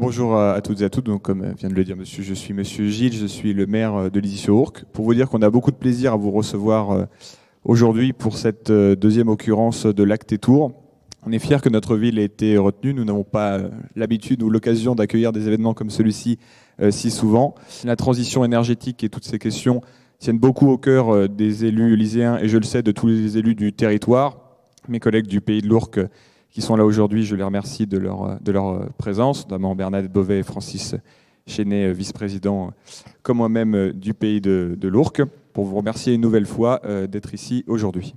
Bonjour à toutes et à tous. Donc, comme vient de le dire monsieur, je suis monsieur Gilles, je suis le maire de Lizy-sur-Ourcq. Pour vous dire qu'on a beaucoup de plaisir à vous recevoir aujourd'hui pour cette deuxième occurrence de l'Acté Tour. On est fiers que notre ville ait été retenue. Nous n'avons pas l'habitude ou l'occasion d'accueillir des événements comme celui-ci si souvent. La transition énergétique et toutes ces questions tiennent beaucoup au cœur des élus lycéens et je le sais de tous les élus du territoire. Mes collègues du Pays de l'Ourcq qui sont là aujourd'hui, je les remercie de leur présence, notamment Bernadette Beauvais et Francis Chenet, vice-président, comme moi-même du Pays de l'Ourcq, pour vous remercier une nouvelle fois d'être ici aujourd'hui.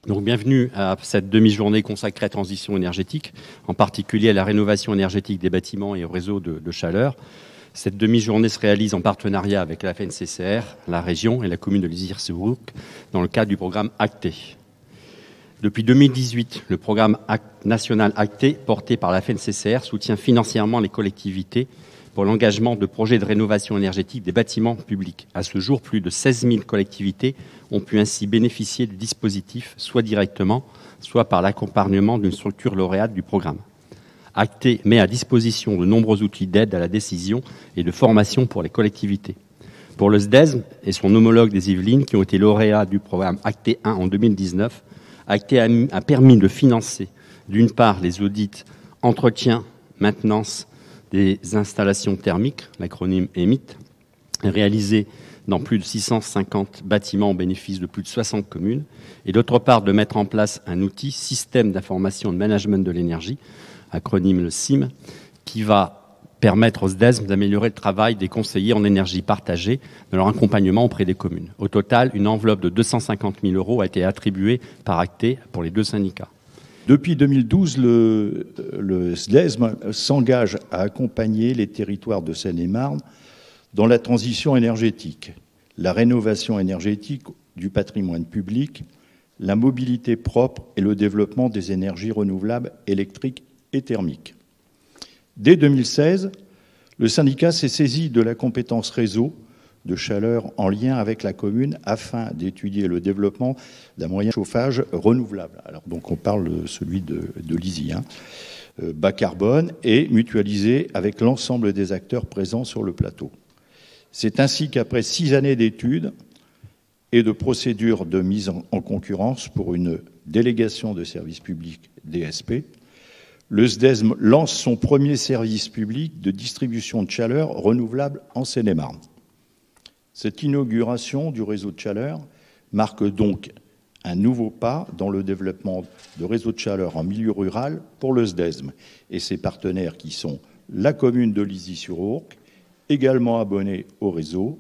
Donc bienvenue à cette demi-journée consacrée à la transition énergétique, en particulier à la rénovation énergétique des bâtiments et au réseau de chaleur. Cette demi-journée se réalise en partenariat avec la FNCCR, la région et la commune de Lizy-sur-Ourcq dans le cadre du programme Acté. Depuis 2018, le programme national Acté, porté par la FNCCR, soutient financièrement les collectivités pour l'engagement de projets de rénovation énergétique des bâtiments publics. À ce jour, plus de 16 000 collectivités ont pu ainsi bénéficier du dispositif, soit directement, soit par l'accompagnement d'une structure lauréate du programme. Acté met à disposition de nombreux outils d'aide à la décision et de formation pour les collectivités. Pour le SDESM et son homologue des Yvelines, qui ont été lauréats du programme Acté 1 en 2019, Acté a permis de financer, d'une part, les audits, entretien, maintenance des installations thermiques, l'acronyme EMIT, réalisés dans plus de 650 bâtiments au bénéfice de plus de 60 communes, et d'autre part, de mettre en place un outil, Système d'information de management de l'énergie, acronyme le SIM, qui va permettre au SDESM d'améliorer le travail des conseillers en énergie partagée de leur accompagnement auprès des communes. Au total, une enveloppe de 250 000 € a été attribuée par Acté pour les deux syndicats. Depuis 2012, le SDESM s'engage à accompagner les territoires de Seine-et-Marne dans la transition énergétique, la rénovation énergétique du patrimoine public, la mobilité propre et le développement des énergies renouvelables électriques et thermiques. Dès 2016, le syndicat s'est saisi de la compétence réseau de chaleur en lien avec la commune afin d'étudier le développement d'un moyen de chauffage renouvelable. Alors donc on parle de celui de Lizy, bas carbone et mutualisé avec l'ensemble des acteurs présents sur le plateau. C'est ainsi qu'après 6 années d'études et de procédures de mise en concurrence pour une délégation de service public DSP, le SDESM lance son premier service public de distribution de chaleur renouvelable en Seine-et-Marne. Cette inauguration du réseau de chaleur marque donc un nouveau pas dans le développement de réseaux de chaleur en milieu rural pour le SDESM et ses partenaires qui sont la commune de Lizy-sur-Ourcq, également abonnée au réseau,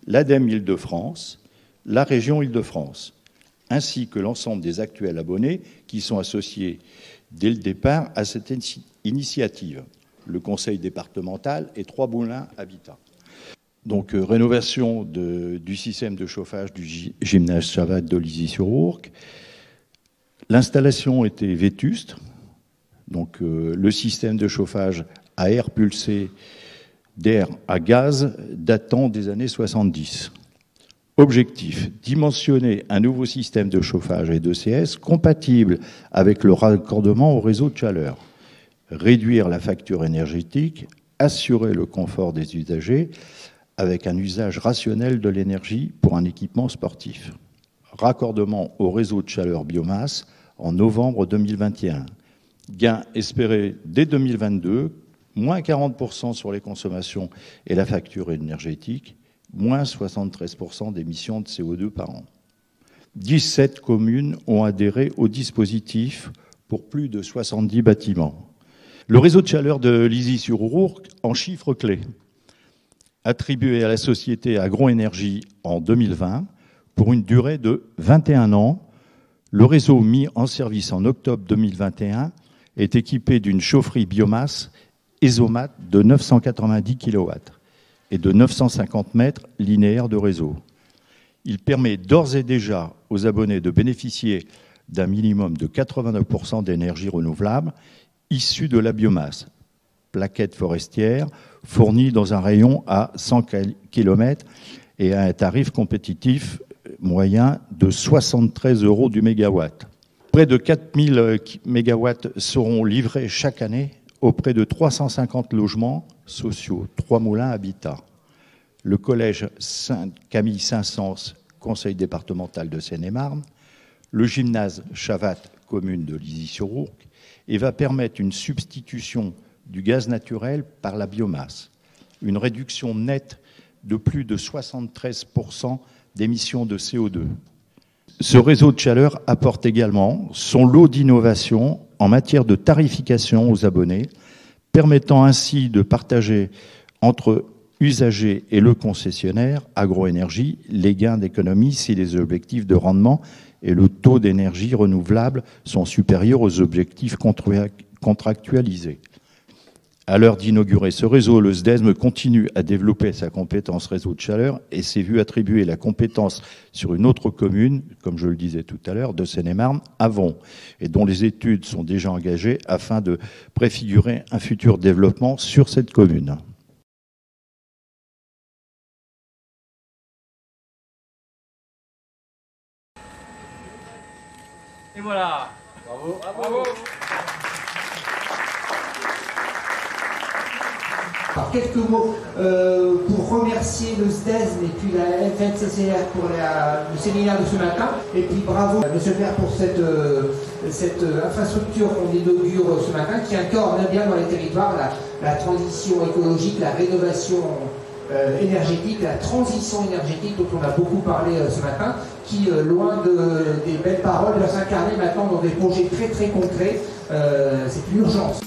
l'ADEME Île-de-France, la région Île-de-France, ainsi que l'ensemble des actuels abonnés qui sont associés dès le départ à cette initiative, le conseil départemental et 3 moulins Habitat. Donc, rénovation du système de chauffage du gymnase Chavat de Lizy-sur-Ourcq. L'installation était vétuste. Donc, le système de chauffage à air pulsé d'air à gaz datant des années 70. Objectif, dimensionner un nouveau système de chauffage et d'ECS compatible avec le raccordement au réseau de chaleur. Réduire la facture énergétique, assurer le confort des usagers, avec un usage rationnel de l'énergie pour un équipement sportif. Raccordement au réseau de chaleur biomasse en novembre 2021. Gain espéré dès 2022, moins 40% sur les consommations et la facture énergétique, moins 73% d'émissions de CO2 par an. 17 communes ont adhéré au dispositif pour plus de 70 bâtiments. Le réseau de chaleur de Lizy-sur-Ourcq en chiffres clés. Attribué à la société Agroénergie en 2020 pour une durée de 21 ans. Le réseau mis en service en octobre 2021 est équipé d'une chaufferie biomasse Esomat de 990 kW et de 950 mètres linéaires de réseau. Il permet d'ores et déjà aux abonnés de bénéficier d'un minimum de 89% d'énergie renouvelable issue de la biomasse, plaquettes forestières, fournies dans un rayon à 100 km et à un tarif compétitif moyen de 73 € du mégawatt. Près de 4000 mégawatts seront livrés chaque année auprès de 350 logements sociaux, 3 moulins habitat. Le collège Camille Saint-Saëns, conseil départemental de Seine-et-Marne, le gymnase Chavat, commune de Lizy-sur-Ourcq, et va permettre une substitution du gaz naturel par la biomasse, une réduction nette de plus de 73% d'émissions de CO2. Ce réseau de chaleur apporte également son lot d'innovations en matière de tarification aux abonnés, permettant ainsi de partager entre usagers et le concessionnaire Agroénergie les gains d'économie si les objectifs de rendement et le taux d'énergie renouvelable sont supérieurs aux objectifs contractualisés. À l'heure d'inaugurer ce réseau, le SDESM continue à développer sa compétence réseau de chaleur et s'est vu attribuer la compétence sur une autre commune, comme je le disais tout à l'heure, de Seine-et-Marne, Avon, et dont les études sont déjà engagées afin de préfigurer un futur développement sur cette commune. Et voilà. Bravo. Bravo. Alors, quelques mots pour remercier le SDESM et puis la FNCCR pour le séminaire de ce matin. Et puis bravo, monsieur le maire, pour cette infrastructure qu'on inaugure ce matin, qui incarne bien dans les territoires la transition écologique, la rénovation énergétique, la transition énergétique dont on a beaucoup parlé ce matin, qui, loin des belles paroles, va s'incarner maintenant dans des projets très très concrets. C'est une urgence.